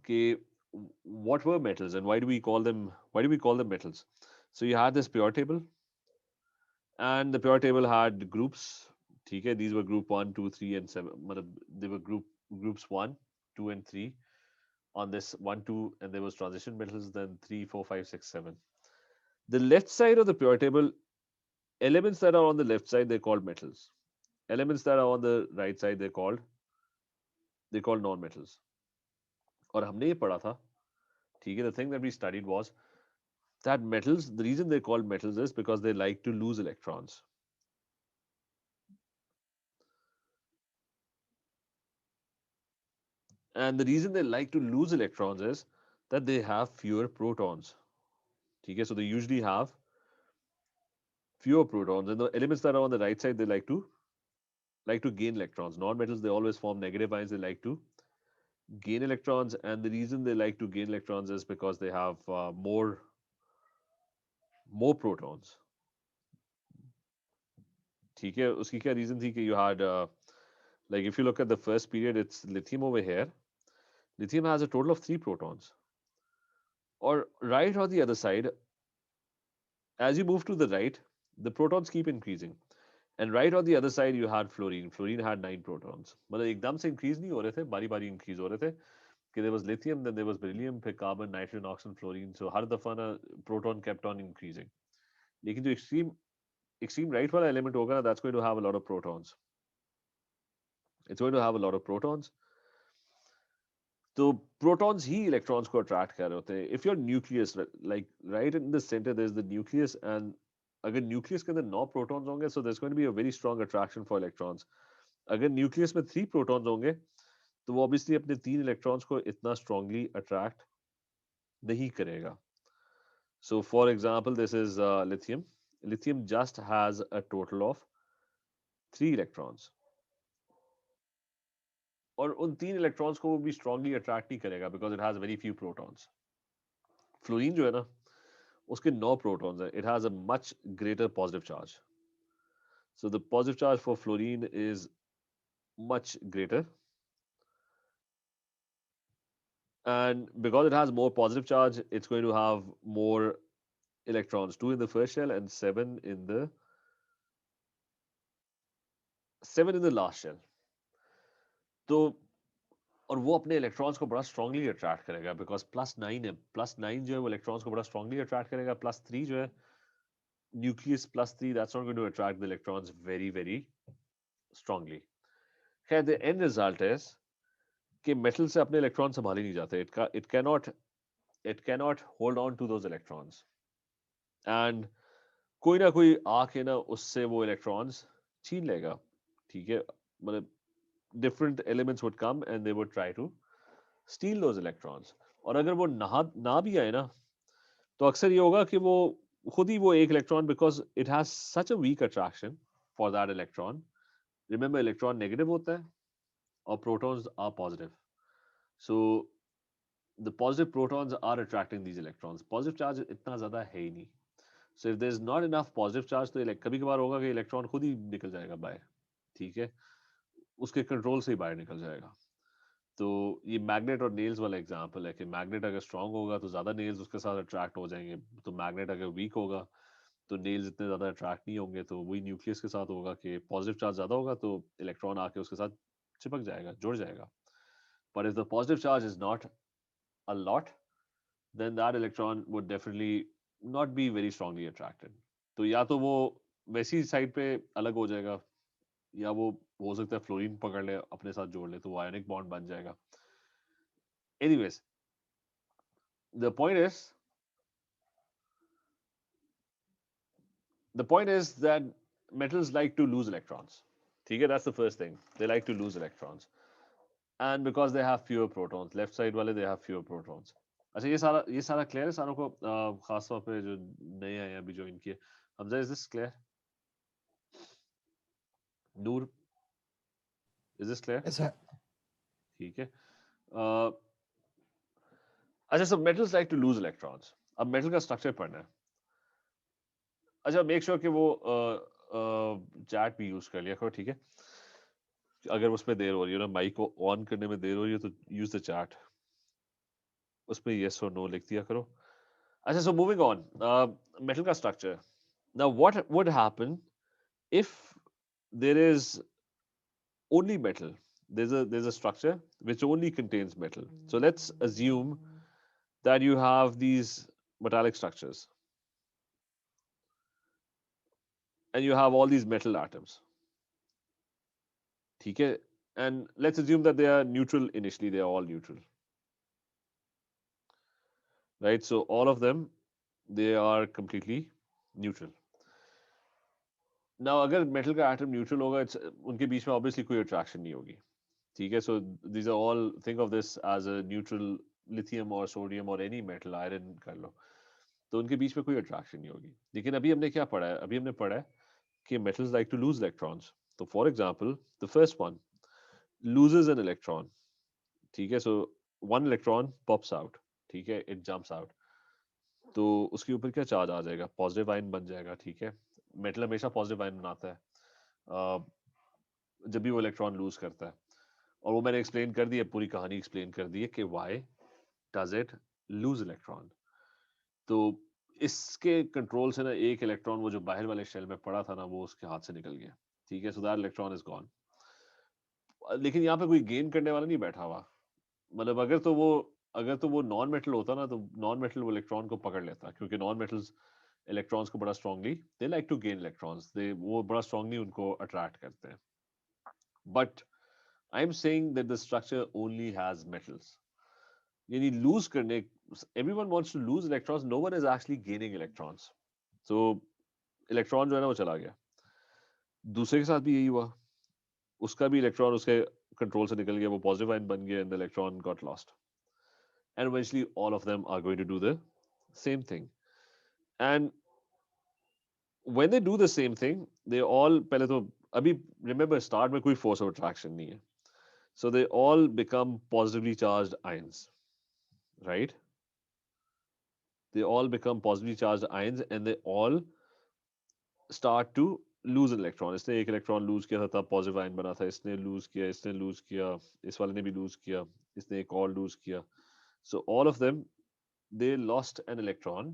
कि what were metals and why do we call them metals? So you had this periodic table, and the periodic table had groups. Okay, these were group 1, 2, 3, and 7. They were groups 1, 2, and 3 on this 1, 2, and there was transition metals, then 3, 4, 5, 6, 7. The left side of the periodic table, elements that are on the left side, they're called metals. Elements that are on the right side, they're called non-metals. और हमने ये पढ़ा था, ठीक है, the thing that we studied was that metals, the reason they're called metals is because they like to lose electrons. And the reason they like to lose electrons is that they have fewer protons. Okay, so they usually have fewer protons, and the elements that are on the right side, they like to gain electrons. Non-metals, they always form negative ions. They like to gain electrons, and the reason they like to gain electrons is because they have more protons. ठीक है, उसकी क्या reason थी कि you had like if you look at the first period, it's lithium over here. Lithium has a total of 3 protons. Or right on the other side, as you move to the right, the protons keep increasing. And right on the other side, you had fluorine. Fluorine had 9 protons. मतलब एकदम से increase नहीं हो रहे थे, बारी-बारी increase हो रहे थे. कि there was lithium, then there was beryllium, फिर carbon, nitrogen, oxygen, fluorine. So हर दफा ना proton kept on increasing. लेकिन जो extreme right वाला element होगा ना, that's going to have a lot of protons. It's going to have a lot of protons. तो protons ही electrons को attract कर रहे होते हैं. If your nucleus, like right in the center, there's the nucleus, and अगर nucleus के अंदर 9 protons होंगे, so there's going to be a very strong attraction for electrons. अगर nucleus में 3 protons होंगे, तो वो obviously अपने 3 electrons को इतना strongly attract नहीं करेगा. So for example, this is lithium. Lithium just has a total of 3 electrons. और उन 3 electrons को वो भी strongly attract नहीं करेगा because it has very few protons. Fluorine जो है ना, उसके 9 protons हैं. It has a much greater positive charge. So the positive charge for fluorine is much greater. And because it has more positive charge, it's going to have more electrons, 2 in the first shell and 7 in the last shell. तो और वो अपने electrons को बड़ा strongly attract करेगा because +9 है. +9 जो है वो इलेक्ट्रॉन्स को बड़ा स्ट्रांगली अट्रैक्ट करेगा. +3 जो है nucleus +3, that's not going to attract the electrons very very strongly. खैर द एंड रिजल्ट इज कि मेटल से अपने इलेक्ट्रॉन संभाले नहीं जाते. It cannot hold on to those electrons, and कोई ना कोई आके ना उससे वो इलेक्ट्रॉन्स छीन लेगा. ठीक है, मतलब different elements would come and they would try to steal those electrons. और अगर वो ना भी आए ना, तो अक्सर ये होगा कि वो खुद ही वो एक electron, because it has such a weak attraction for that electron. Remember, electron negative होता है और protons are positive. So the positive protons are attracting these electrons. Positive charge इतना ज़्यादा है ही नहीं. So if there's not enough positive charge, तो कभी कभार होगा कि इलेक्ट्रॉन खुद ही निकल जाएगा बाहर. ठीक है, उसके कंट्रोल से ही बाहर निकल जाएगा. तो ये मैग्नेट और नेल्स वाला एग्जांपल है कि मैग्नेट अगर स्ट्रांग होगा तो ज़्यादा नेल्स उसके साथ अट्रैक्ट हो जाएंगे. तो मैग्नेट अगर वीक होगा तो नेल्स इतने ज़्यादा अट्रैक्ट नहीं होंगे. तो वही न्यूक्लियस के साथ होगा कि पॉजिटिव चार्ज ज़्यादा होगा तो इलेक्ट्रॉन आके उसके साथ चिपक जाएगा, जुड़ जाएगा. But if the positive charge is not a lot, then that electron would definitely not be very strongly attracted. तो या तो वो वैसी साइड पे अलग हो जाएगा, या वो हो सकता है फ्लोरीन पकड़ ले अपने साथ जोड़ ले तो वो आयनिक बॉन्ड बन जाएगा. Anyways, the point is the point is that metals like to lose electrons. Okay, that's the first thing. They like to lose electrons, and because they have fewer protons, left side wale they have fewer protons. अच्छा, ये सारा clear है सारों को, खास तौर पे जो नए आए हैं अभी ज्वाइन किए. Hamza, is this clear? Noor, is this clear? Yes, sir. ठीक है. अच्छा, so metals like to lose electrons. अब मेटल का स्ट्रक्चर पढ़ना है. अच्छा, मेक श्योर कि वो चैट भी यूज कर लिया करो. ठीक है, अगर उसमें देर हो रही है ना, माइक को ऑन करने में देर हो रही है तो यूज द चैट. उसमें yes or no लिख दिया करो. अच्छा, so moving on, metal का structure. Now what would happen if there is only metal? There's a structure which only contains metal. So let's assume that you have these metallic structures and you have all these metal atoms. ठीक है? And let's assume that they are neutral initially, they are all neutral, right? So all of them, they are completely neutral. Now अगर metal का atom neutral होगा, उनके बीच में obviously कोई attraction नहीं होगी. ठीक है? So these are all, think of this as a neutral lithium or sodium or any metal, iron कर लो. तो उनके बीच में कोई attraction नहीं होगी. लेकिन अभी हमने क्या पढ़ा है? अभी हमने पढ़ा है कि metals like to lose electrons. So for example, the first one loses an electron. ठीक है? So one electron pops out. ठीक है? It jumps out. तो उसके ऊपर क्या चार्ज आ जाएगा? पॉजिटिव आयन बन जाएगा. ठीक है? मेटल हमेशा पॉजिटिव आयन बनाता है जब भी वो इलेक्ट्रॉन लूज करता है. और वो मैंने एक्सप्लेन कर दी है, पूरी कहानी एक्सप्लेन कर दी है कि why does it loose electron. तो इसके कंट्रोल से ना एक इलेक्ट्रॉन वो जो बाहर वाले शेल में पड़ा था ना, वो उसके हाथ से निकल गया. ठीक है? So that electron is gone. लेकिन यहाँ पे कोई गेन करने वाला नहीं बैठा हुआ. मतलब अगर तो वो नॉन मेटल होता ना, तो नॉन मेटल वो इलेक्ट्रॉन को पकड़ लेता, क्योंकि नॉन मेटल्स इलेक्ट्रॉन्स को बड़ा strongly they like to gain electrons, they वो बड़ा स्ट्रांगली उनको अट्रैक्ट करते हैं. But I am saying that the structure only has metals. यानी लूज करने, everyone wants to lose electrons, no one is actually gaining electrons. So electron जो है ना वो चला गया. दूसरे के साथ भी यही हुआ. उसका भी इलेक्ट्रॉन उसके कंट्रोल से निकल गया, वो पॉजिटिव आयन बन गया, and the electron got lost. And eventually all of them are going to do the same thing. And when they do the same thing, they all पहले तो अभी remember start में कोई force of attraction नहीं है. So they all become positively charged ions, right? They all become positively charged ions and they all start to lose an electron. इसने एक electron lose किया था, तब पॉजिटिव आयन बना था. इसने लूज किया, इसने लूज किया, इस वाले ने भी लूज किया, इसने एक और लूज किया. So all of them, they lost an electron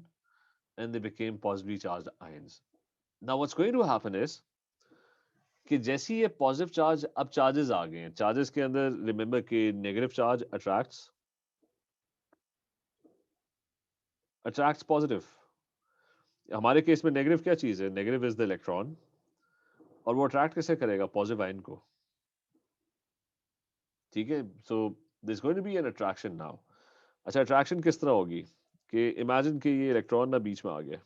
and they became positively charged ions. Now what's going to happen is कि जैसे ही ये पॉजिटिव चार्ज, अब चार्जेस आ गए हैं. चार्जेस के अंदर रिमेंबर कि नेगेटिव चार्ज अट्रैक्ट्स पॉजिटिव. हमारे केस में नेगेटिव क्या चीज है? Negative is the electron. और वो अट्रैक्ट कैसे करेगा? पॉजिटिव आयन को. ठीक है? So this going to be an attraction now. अच्छा, अट्रैक्शन किस तरह होगी कि इमेजिन कि ये इलेक्ट्रॉन ना बीच में आ गया.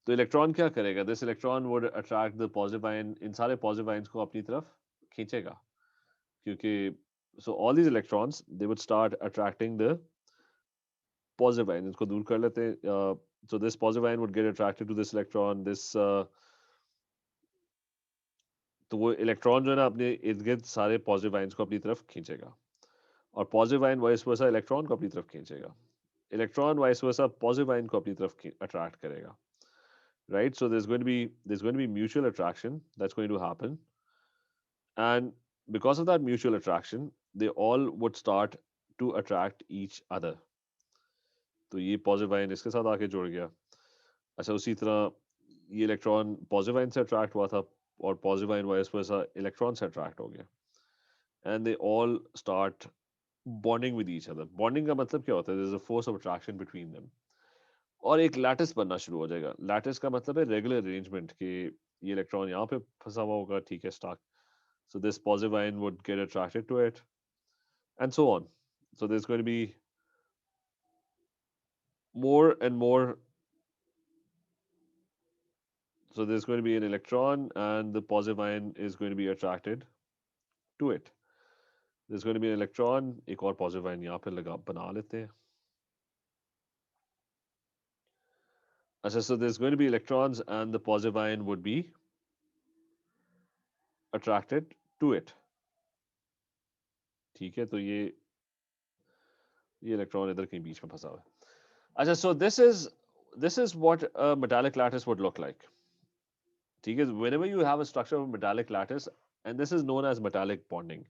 तो इलेक्ट्रॉन क्या करेगा? This electron would attract the positive ion, इन सारे पॉजिटिव आयंस को अपनी तरफ खींचेगा, क्योंकि so all these electrons they would start attracting the positive ion. इसको दूर कर लेते हैं. So this positive ion would get attracted to this electron. This तो वो इलेक्ट्रॉन जो है ना अपने इर्द गिर्द सारे पॉजिटिव आयंस को अपनी तरफ खींचेगा, और positive ion vice versa electron को अपनी तरफ खींचेगा. Electron vice versa positive ion को अपनी तरफ अट्रैक्ट करेगा. Right? So there's going to be mutual attraction that's going to happen, and because of that mutual attraction, they all would start to attract each other. तो ये positive ion इसके साथ आके जुड़ गया. अच्छा, उसी तरह ये इलेक्ट्रॉन पॉजिटिव आयन से अट्रैक्ट हुआ था, और positive ion vice versa electron से अट्रैक्ट हो गया, and they all start bonding with each other. Bonding का मतलब क्या होता है? There is a force of attraction between them, और एक लैटिस बनना शुरू हो जाएगा. लैटिस का मतलब है रेगुलर अरेंजमेंट, कि ये इलेक्ट्रॉन यहाँ पे फंसा हुआ होगा. ठीक है? Stark. So this positive ion would get attracted to it, and so on. So there's going to be more and more. So there's going to be an electron, and the positive ion is going to be attracted to it. There's going to be an electron. एक और positive ion यहाँ पे लगा बना लेते हैं. अच्छा, so there's going to be electrons, and the positive ion would be attracted to it. ठीक है? तो ये इलेक्ट्रॉन इधर कहीं बीच में फंसा हुआ है. अच्छा, so this is what a metallic lattice would look like. ठीक है? Whenever you have a structure of metallic lattice, and this is known as metallic bonding,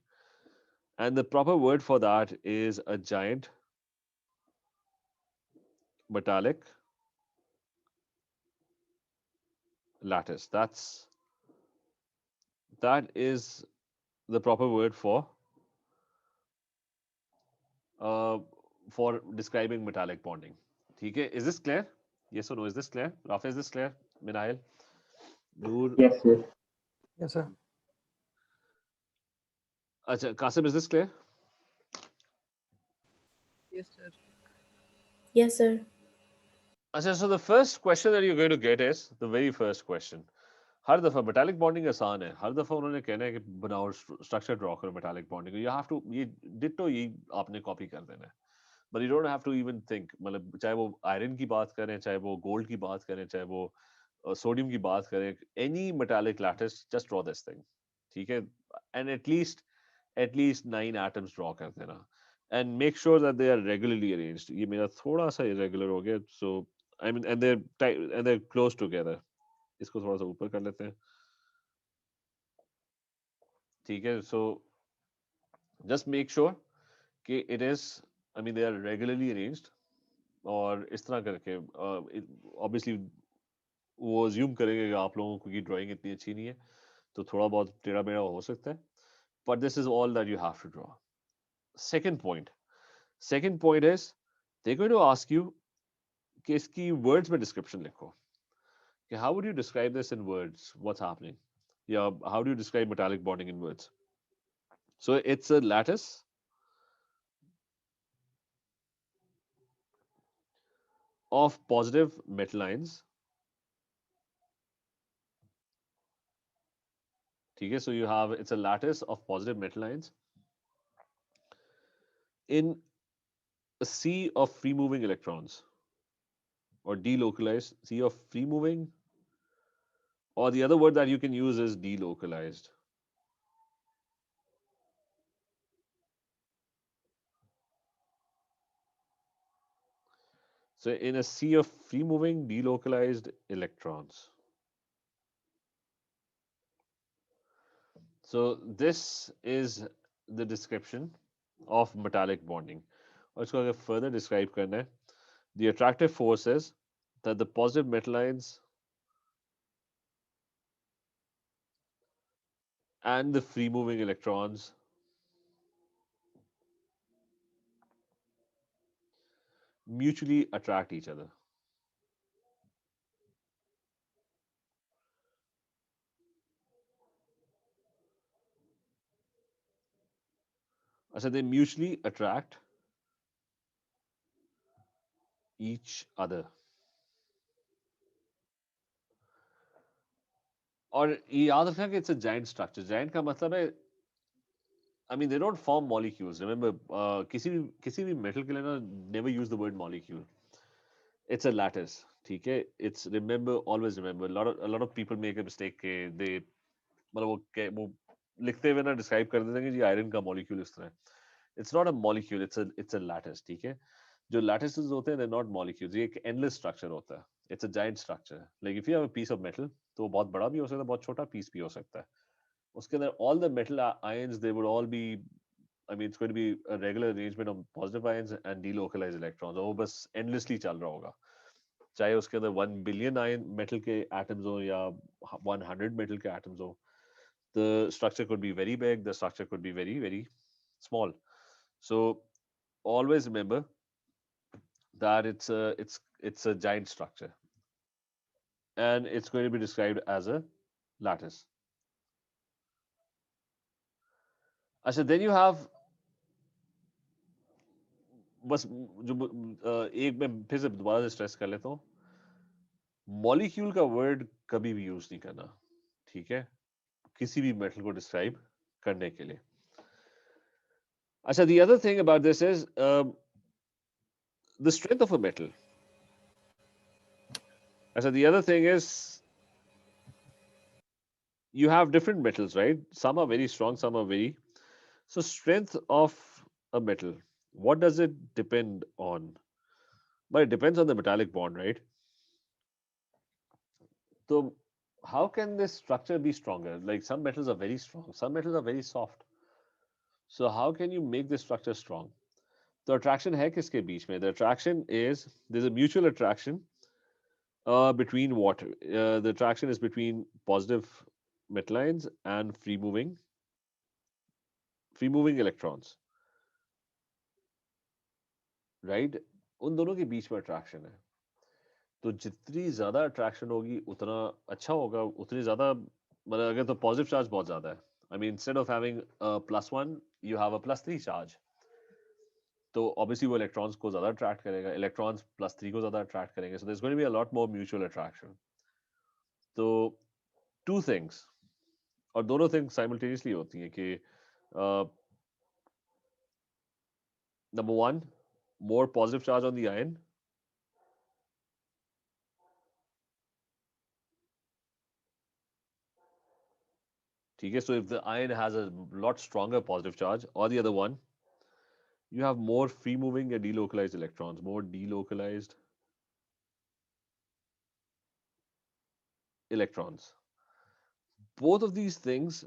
and the proper word for that is a giant metallic lattice. That is the proper word uh, for describing metallic bonding. ठीक है? Is this clear? Yes or no? Is this clear? Rafa, is this clear? Minail, Noor. Yes, yes. Yes, sir. Acha, Qasim, is this clear? Yes, sir. Yes, sir. Acha, so the first question that you're going to get is the very first question. हर दफा metallic bonding आसान है, हर दफा उन्होंने कहना है कि बनाओ structure draw करो metallic bonding, you have to, ये डिट्टो ये आपने कॉपी कर देना है, but you don't have to even think, मतलब चाहे वो आयरन की बात करें, चाहे वो गोल्ड की बात करें, चाहे वो सोडियम की बात करें, any metallic lattice just draw this thing, ठीक है, एंड एटलीस्ट 9 एटम्स ड्रॉ कर देना, and make sure that they are regularly arranged. ये मेरा थोड़ा सा इरेगुलर हो गया, so I mean and they close together. इसको थोड़ा सा ऊपर कर लेते हैं, ठीक है. सो जस्ट मेक श्योर कि it is, I mean they are regularly arranged, और इस तरह करके ऑब्वियसली वो अज्यूम करेंगे कि आप लोगों की ड्राइंग इतनी अच्छी नहीं है, तो थोड़ा बहुत टेढ़ा मेढ़ा हो सकता है, but this is all that you have to draw. Second point is they going to ask you कि इसकी वर्ड्स में डिस्क्रिप्शन लिखो, कि how would you describe this in words, what's happening, या how do you describe metallic bonding in words. So it's a lattice of positive metal ions. ठीक है, so you have, it's a lattice of positive metal ions in a sea of free moving electrons, or delocalized sea of free moving, or the other word that you can use is delocalized. So in a sea of free moving delocalized electrons. So this is the description of metallic bonding. और इसको अगर further describe करना है, the attractive force is that the positive metal ions and the free moving electrons mutually attract each other. So they mutually attract each other. और ये याद रखना कि it's a giant structure. Giant का मतलब है, I mean, they don't form molecules. Remember, किसी भी metal के लिए ना, never use the word molecule. It's a lattice. ठीक है. It's, remember, always remember. A lot of people make a mistake के they, मतलब वो लिखते हुए ना डिस्क्राइब कर देते हैं कि जी आयरन का मॉलिक्यूल इस तरह है. It's not a molecule. It's a lattice. ठीक है. जो lattices होते हैं, they're not molecules. ये एक endless structure होता है. It's a giant structure. Like if you have a piece of metal, तो वो बहुत बड़ा भी हो सकता है, बहुत छोटा पीस भी हो सकता है. उसके अंदर all the metal ions, they would all be, I mean, it's going to be a regular arrangement of positive ions and delocalized electrons. और वो बस endlessly चल रहा होगा. चाहे उसके अंदर 1 billion ion metal के atoms हो या 100 metal के atoms हो, the structure could be very big, the structure could be very, very small. So always remember that it's a giant structure, and it's going to be described as a lattice. So then you have, बस जो एक मैं फिर से दोबारा से stress कर लेता हूँ, मॉलिक्यूल का वर्ड कभी भी यूज नहीं करना, ठीक है, किसी भी मेटल को डिस्क्राइब करने के लिए. अच्छा, the other thing about this is the strength of a metal. अच्छा, the other thing is you have different metals, right? Some are very strong, some are very. So strength of a metal, what does it depend on? But it depends on the metallic bond, right? So how can this structure be stronger? Like some metals are very strong, some metals are very soft. So how can you make this structure strong? तो attraction है किसके बीच में? The attraction is there is a mutual attraction between water. The attraction is between positive metal ions and free moving electrons, right? उन दोनों के बीच में attraction है। तो जितनी ज्यादा अट्रैक्शन होगी उतना अच्छा होगा, उतनी ज्यादा मतलब अगर तो पॉजिटिव चार्ज बहुत ज्यादा है, I mean instead of having +1 you have a +3 charge, तो ऑब्वियसली वो इलेक्ट्रॉन्स को ज्यादा अट्रैक्ट करेगा, इलेक्ट्रॉन्स +3 को ज्यादा अट्रैक्ट करेंगे, so there is going to be a lot more mutual attraction. तो टू थिंग्स, और दोनों थिंग्स साइमल्टेनियसली होती हैं कि number one, more positive charge on the ion, ठीक है, so if the ion has a lot stronger positive charge, और the other one, you have more free moving and delocalized electrons, more delocalized electrons. Both of these things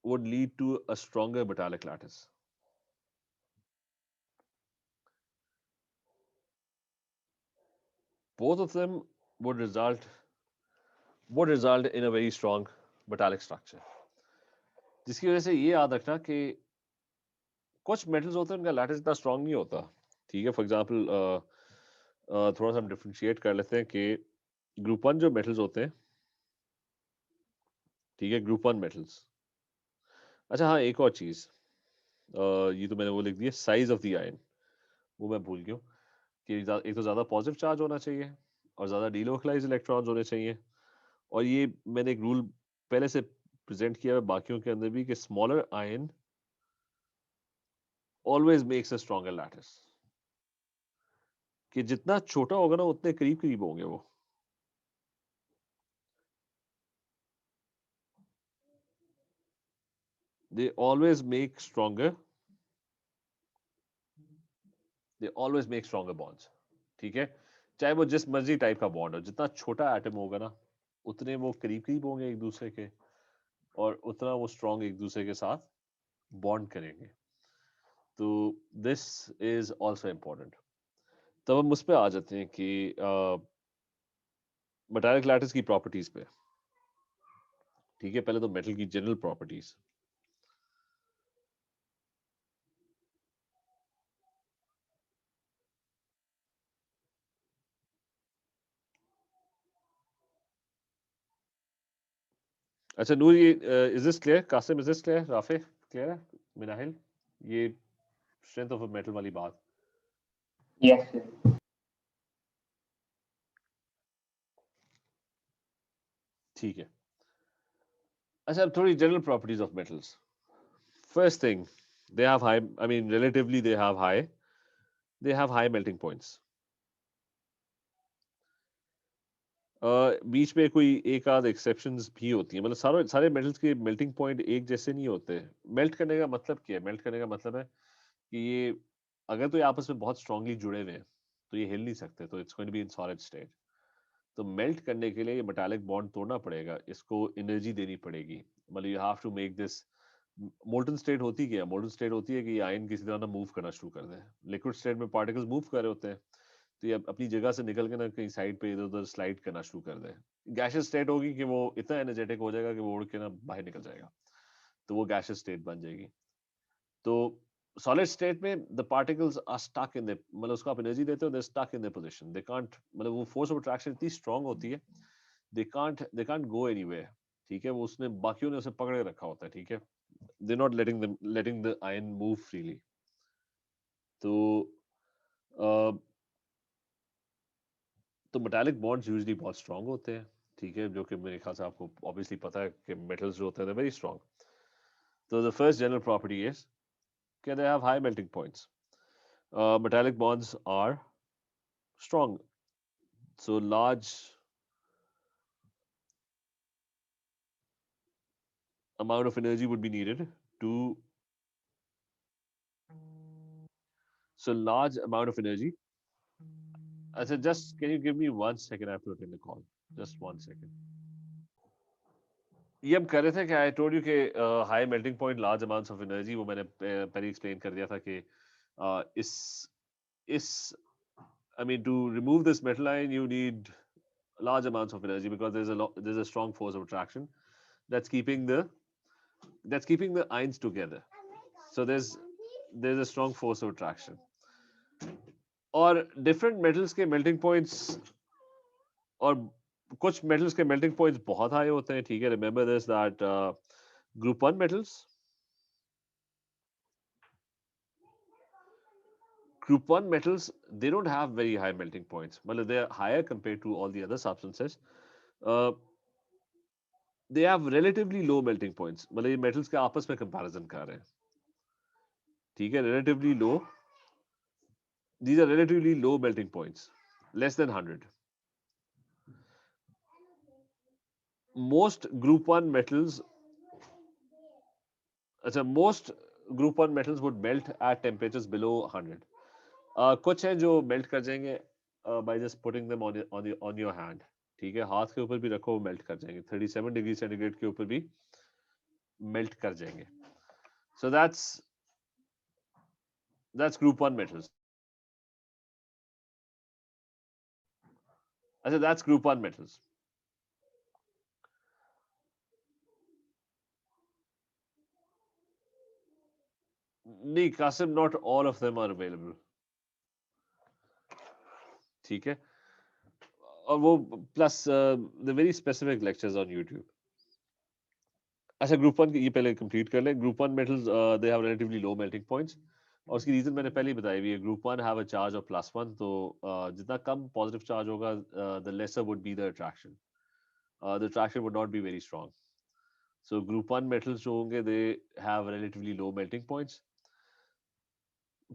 would lead to a stronger metallic lattice. Both of them would result in a very strong metallic structure. जिसकी वजह से ये याद रखना कि कुछ metals होते हैं उनका लैटिस इतना स्ट्रांग नहीं होता, ठीक है। फॉर एग्जांपल थोड़ा सा हम डिफरेंशिएट कर लेते हैं कि ग्रुप 1 जो मेटल्स होते हैं, ठीक है, ग्रुप 1 मेटल्स। अच्छा हाँ, एक और चीज, ये तो मैंने वो लिख दिया, साइज ऑफ द आयन, वो मैं भूल गया कि एक तो ज़्यादा पॉजिटिव चार्ज होना चाहिए और ज़्यादा डीलोकलाइज इलेक्ट्रॉन्स होने चाहिए। और ये मैंने एक रूल पहले से प्रेजेंट किया है बाकियों के अंदर भी कि smaller ion always makes a stronger lattice, कि जितना छोटा होगा ना उतने करीब करीब होंगे वो। They always make stronger they always make stronger bonds, ठीक है। चाहे वो जिस मर्जी टाइप का बॉन्ड हो, जितना छोटा एटम होगा ना उतने वो करीब करीब होंगे एक दूसरे के, और उतना वो स्ट्रॉन्ग एक दूसरे के साथ बॉन्ड करेंगे। तो दिस इज ऑल्सो इम्पोर्टेंट। तब हम उस पर आ जाते हैं कि मेटालिक लैटिस की प्रॉपर्टीज पे, ठीक है। पहले तो मेटल की जनरल प्रॉपर्टीज। अच्छा नूर, ये is this clear? Qasim, is this clear? Rafay, clear है? मिनाहिल, ये स्ट्रेंथ ऑफ अ मेटल वाली बात, Yes, sir. ठीक है। अच्छा अब थोड़ी general properties of metals. First thing, they have high, I mean relatively they have high melting points. बीच में कोई एक आध एक्सेप्शंस भी होती हैं, मतलब सारे सारे मेटल्स के मेल्टिंग पॉइंट एक जैसे नहीं होते। मेल्ट करने का मतलब क्या है? मेल्ट करने का मतलब है कि ये अगर तो ये आपस में बहुत स्ट्रांगली जुड़े हुए हैं तो ये हिल नहीं सकते, तो it's going to be in solid state. तो मेल्ट करने के लिए ये मेटालिक बॉन्ड तोड़ना पड़ेगा, इसको एनर्जी देनी पड़ेगी। मतलब you have to make this molten state. होती क्या है? मोल्टन स्टेट होती है कि आयन किसी तरह ना मूव करना शुरू कर दे। लिक्विड स्टेट में पार्टिकल्स मूव कर रहे होते हैं, तो ये अपनी जगह से निकल के ना कहीं साइड पे इधर उधर स्लाइड करना शुरू कर दे। गैशियस स्टेट होगी कि वो इतना एनर्जेटिक हो जाएगा कि वो उड़ के ना बाहर निकल जाएगा, तो वो गैशियस स्टेट बन जाएगी। तो सॉलिड स्टेट में the particles are stuck in the, मतलब उसको आप एनर्जी देते हो, they stuck in the position, they can't, मतलब वो फोर्स ऑफ अट्रैक्शन इतनी स्ट्रांग होती है, दे कांट गो एनीवेयर, ठीक है। वो उसने बाकियों ने उसे पकड़े रखा होता है, ठीक है। They not letting the ion move freely. तो तो मेटालिक बॉन्ड्स यूजुअली बहुत स्ट्रांग होते हैं, ठीक है, जो कि मेरे ख्याल से आपको ऑब्वियसली पता है कि मेटल्स जो होते हैं वेरी स्ट्रांग। तो the first general property is कि they have high melting points. Metallic bonds are strong, so large amount of energy would be needed to so large amount of energy. I said, just can you give me 1 second? I have to attend the call. Just 1 second. ये हम कर रहे थे कि I told you कि high melting point, large amounts of energy, वो मैंने पहले एक्सप्लेन कर दिया था कि is I mean, to remove this metal ion, you need large amounts of energy because there's a strong force of attraction that's keeping the ions together. So there's a strong force of attraction. और different metals के melting points और कुछ metals के melting points बहुत high होते हैं, ठीक है. Remember this that group 1 metals, they don't have very high melting points. मतलब they are higher compared to all the other substances. Uh, they have relatively low melting points. मतलब ये metals के आपस में comparison कर रहे हैं, ठीक है. Relatively low. These are relatively low melting points, less than 100. Most group 1 metals, most group 1 metals would melt at temperatures below 100. कुछ हैं जो melt कर जाएंगे by just putting them on your hand, ठीक है. हाथ के ऊपर भी रखो, मेल्ट कर जाएंगे. 37 डिग्री सेंटीग्रेड के ऊपर भी मेल्ट कर जाएंगे. So that's group 1 metals. अच्छा, that's group 1 metals. नहीं Qasim, not all of them are available, ठीक है. और वो plus the very specific lectures on YouTube. अच्छा, ग्रुप 1 ये पहले कंप्लीट कर लें. Group 1 metals they have relatively low melting points और उसकी रीजन मैंने पहले ही बताई हुई है. Group 1 have a charge of +1, तो जितना कम पॉजिटिव चार्ज होगा the lesser would be the attraction. The attraction would not be very strong. So group 1 metals जो होंगे दे have relatively low melting points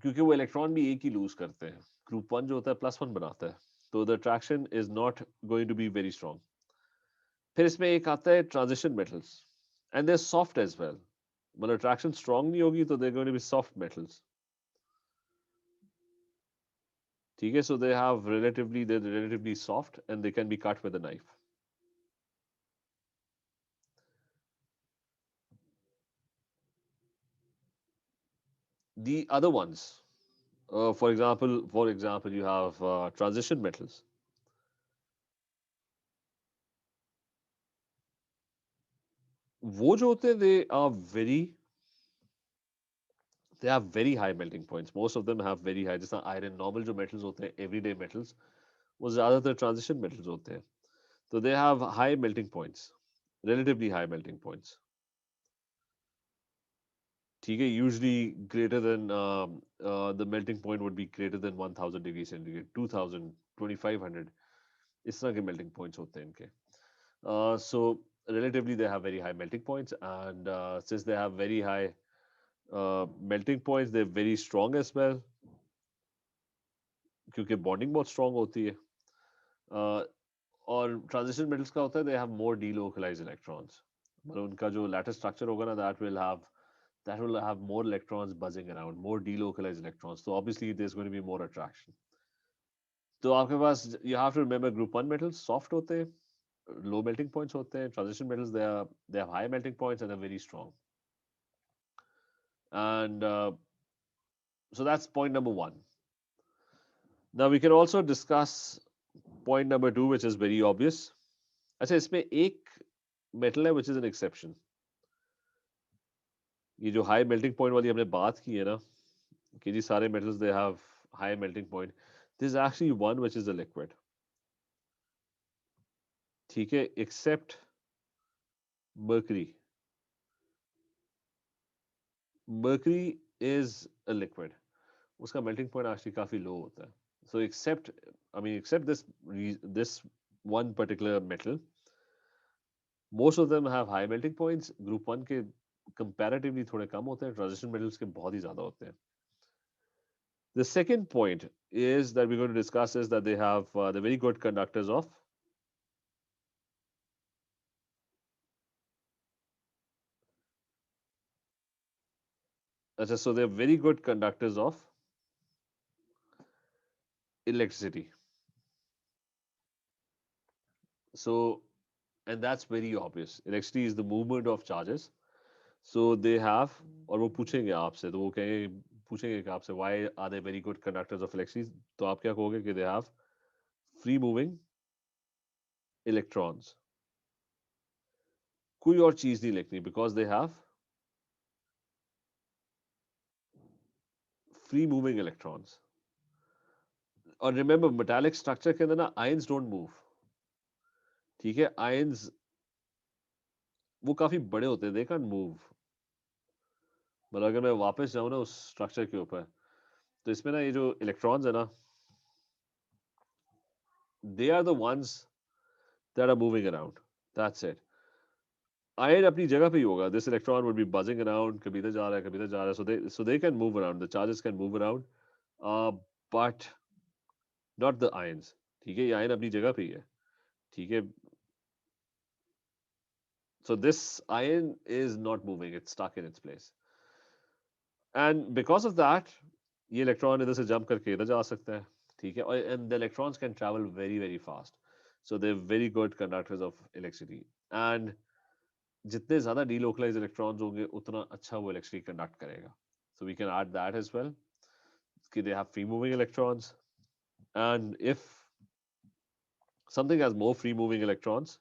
क्योंकि वो इलेक्ट्रॉन भी एक ही लूज करते हैं. ग्रुप 1 जो होता है +1 बनाता है, तो the attraction is not going to be very strong. फिर इसमें एक आता है transition metals and they are soft as well. मतलब अट्रैक्शन स्ट्रांग नहीं होगी तो they going to be soft metals, ठीक है. So they relatively soft and they can be cut with a knife. The other ones, for example you have transition metals. वो जो होते हैं they have very high melting points. Most of them have very high. जैसा iron, normal जो metals होते हैं, everyday metals, वो ज़्यादातर transition metals होते हैं. So they have high melting points, relatively high melting points. ठीक है, usually greater than the melting point would be greater than 1000 degrees centigrade, 2000, 2500. इस तरह के melting points होते हैं इनके. So relatively they have very high melting points, and since they have very high melting points, they're very strong as well क्योंकि bonding बहुत strong होती है. और transition metals का होता है they have more delocalized electrons. मतलब उनका जो lattice structure होगा ना, that will have more electrons buzzing around, more delocalized electrons. So obviously there's going to be more attraction. तो आपके पास, you have to remember, group 1 metals soft होते हैं, low melting points होते हैं. Transition metals they have high melting points and they're very strong. And so that's point number 1. Now we can also discuss point number 2, which is very obvious. अच्छा, इसमें एक metal है which is an exception. ये जो high melting point वाली हमने बात की है ना कि जी सारे metals they have high melting point. There's actually one which is a liquid. ठीक है, except mercury. Mercury is a liquid. उसका melting point actually काफी low होता है. So except this one particular metal, most of them have high melting points. Group 1 के comparatively थोड़े कम होते हैं. Transition metals के बहुत ही ज़्यादा होते हैं. The second point is that we're going to discuss is that they have the very good conductors of so they're very good conductors of electricity. So, and that's very obvious. Electricity is the movement of charges. So they have, और वो पूछेंगे आपसे, तो वो कहेंगे पूछेंगे कि आपसे why are they very good conductors of electricity, तो आप क्या कहोगे कि they have free moving electrons. कोई और चीज नहीं लिखनी because they have free moving electrons. और remember metallic structure के अंदर ना ions don't move. ठीक है, ions वो काफी बड़े होते हैं, they can't move. मतलब अगर मैं वापस जाऊं ना उस स्ट्रक्चर के ऊपर, तो इसमें ना ये जो इलेक्ट्रॉन्स है ना, they are the ones that are moving around. That's it. Ion अपनी जगह पे ही होगा. This electron would be buzzing around, कभी इधर जा रहा है, कभी इधर जा रहा है. So they can move around. The charges can move around, but not the ions. ठीक है, ये आयन अपनी जगह पे ही है. ठीक है. So this ion is not moving. It's stuck in its place. And because of that, ये इलेक्ट्रॉन इधर से जंप करके इधर जा सकता है. ठीक है. और and the electrons can travel very very fast. So they're very good conductors of electricity. And जितने ज्यादा delocalized electrons होंगे उतना अच्छा वो electricity conduct करेगा. So we can add that as well. कि they have free moving electrons. And if something has more free moving electrons,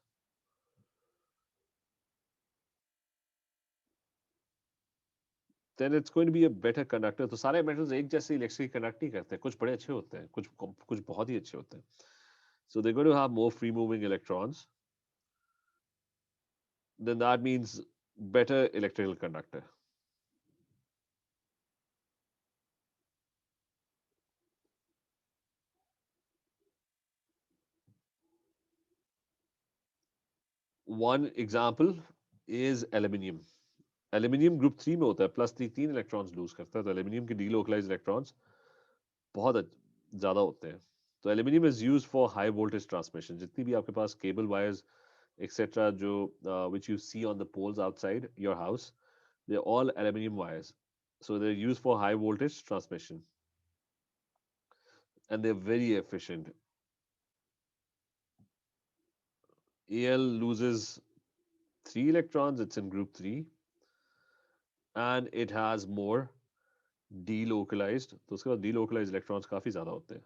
then it's going to be a better conductor. तो सारे metals एक जैसे electricity conduct नहीं करते. कुछ बड़े अच्छे होते हैं, कुछ बहुत ही अच्छे होते हैं. So they're going to have more free moving electrons. Then that means better electrical conductor. One example is aluminium. Aluminium group 3 में होता है, प्लस 3 इलेक्ट्रॉन्स लूज करता है. तो aluminium के delocalized electrons बहुत ज्यादा होते हैं. तो aluminium is used for high voltage transmission. जितनी भी आपके पास cable wires etc. जो which you see on the poles outside your house, they're all aluminium wires. So they're used for high voltage transmission. And they're very efficient. Al loses 3 electrons, it's in group 3, and it has more delocalized. तो उसके बाद delocalized electrons काफी ज्यादा होते हैं.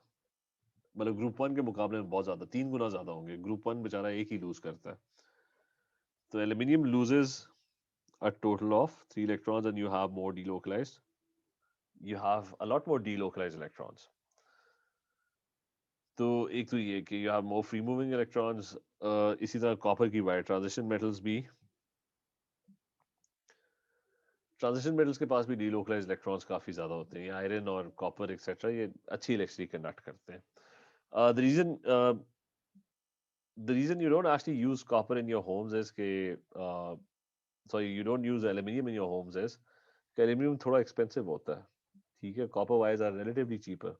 मतलब group 1 के मुकाबले में बहुत ज्यादा, 3 गुना ज्यादा होंगे. ग्रुप 1 बेचारा एक ही लूज करता है. तो aluminium loses a total of 3 electrons and you have more delocalized. You have a lot more delocalized electrons. तो एक तो ये कि you have more free moving electrons. इसी तरह कॉपर की वायर, ट्रांजिशन मेटल्स भी, ट्रांजिशन मेटल्स के पास भी delocalized electrons काफी ज्यादा होते हैं. आयरन और कॉपर एक्सेट्रा ये अच्छी इलेक्ट्रिसिटी कंडक्ट करते हैं. The reason you don't actually use copper in your homes is कि sorry, you don't use aluminium in your homes is कि aluminium थोड़ा expensive होता है. ठीक है, copper wires are relatively cheaper.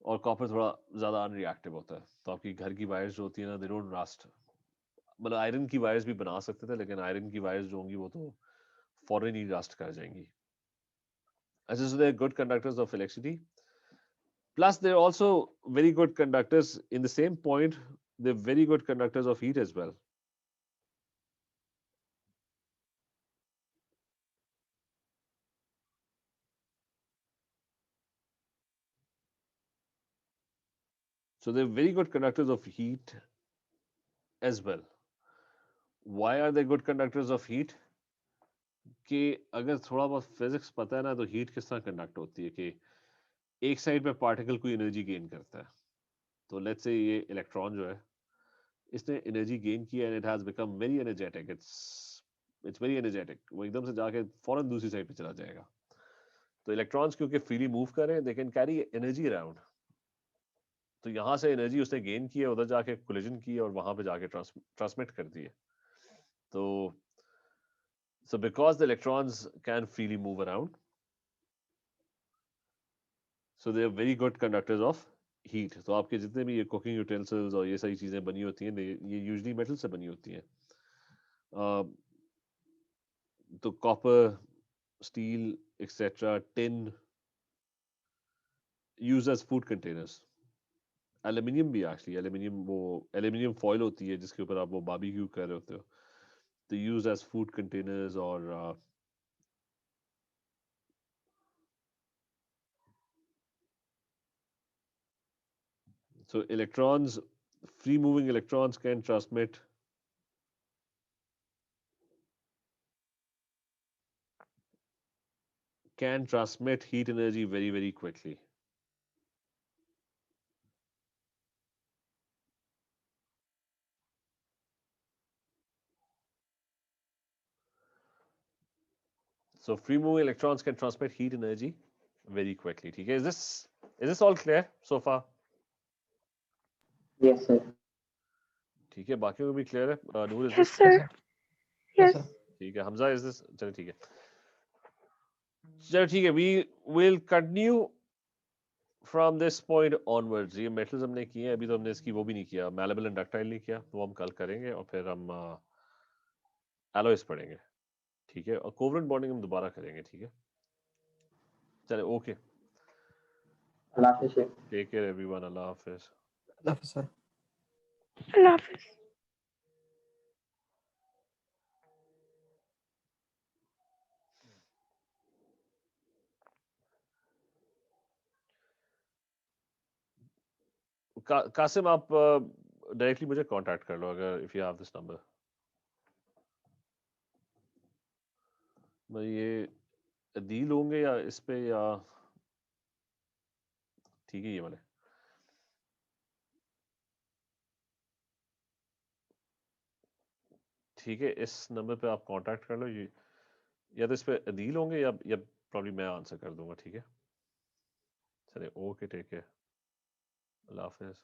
और कॉपर थोड़ा ज्यादा अनरिएक्टिव होता है. तो आपकी घर की वायर्स जो होती है ना, दे डोंट रस्ट. मतलब आयरन की वायर्स भी बना सकते थे, लेकिन आयरन की वायर्स जो होंगी वो तो फौरन ही रस्ट कर जाएंगी. अच्छा, so they're good conductors of electricity. Plus, they're also very good conductors in the same point. They're very good conductors of heat as well. So they're very good conductors of heat as well. Why are they good conductors of heat? कि अगर थोड़ा बहुत physics पता है ना, तो heat किस तरह कंडक्ट होती है. कि एक साइड पे पार्टिकल कोई एनर्जी गेन करता है. तो लेट्स से ये इलेक्ट्रॉन जो है, इसने एनर्जी गेन किया and it has become very energetic. It's very energetic. वो एकदम से जाके फौरन दूसरी साइड पे चला जाएगा. तो इलेक्ट्रॉन्स क्योंकि फ्रीली मूव कर रहे हैं, they can carry energy around. तो यहाँ से एनर्जी उसने गेन की है, उधर जाके कोलिजन की और वहां पे जाके ट्रांसमिट कर दी है. तो so because the electrons can freely move around, so they are very good conductors of heat. तो आपके जितने भी ये कुकिंग यूटेंसिल्स और ये सारी चीजें बनी होती हैं, ये यूजुअली मेटल से बनी होती हैं. तो copper, steel etcetera, tin, use as food containers. Aluminium भी एक्चुअली, एल्यूमिनियम वो एल्यूमिनियम फॉइल होती है जिसके ऊपर आप वो बारबेक्यू कर रहे होते हो. तो यूज एज फूड कंटेनर्स. और So electrons, free moving electrons can transmit heat energy very, very quickly. So free moving electrons can transmit heat energy very quickly. ठीक है? Is this all clear so far? Yes, sir. ठीक है, बाकियों को भी clear है? Noor, is Yes, this? sir. Yes, Yes. sir. ठीक है, Hamza, is this? चलो ठीक है. चलो ठीक है, we will continue from this point onwards. ये metals हमने किए हैं, अभी तो हमने इसकी वो भी नहीं किया, malleable and ductile नहीं किया, वो हम कल करेंगे और फिर हम alloys पढ़ेंगे. ठीक है, और covalent bonding हम दोबारा करेंगे. ठीक है, चले, okay. Allah Hafiz, sir. Take care everyone. Allah Hafiz. Allah Hafiz, sir. Allah Hafiz. Qasim, आप डायरेक्टली मुझे कांटेक्ट कर लो अगर if you have this number. मैं ये डील होंगे या इस पे या ठीक है ये वाले. ठीक है, इस नंबर पे आप कांटेक्ट कर लो. ये या तो इस पे डील होंगे या प्रॉब्ली मैं आंसर कर दूंगा. ठीक है, चलिए, ओके, टेक केयर. अल्लाह हाफिज.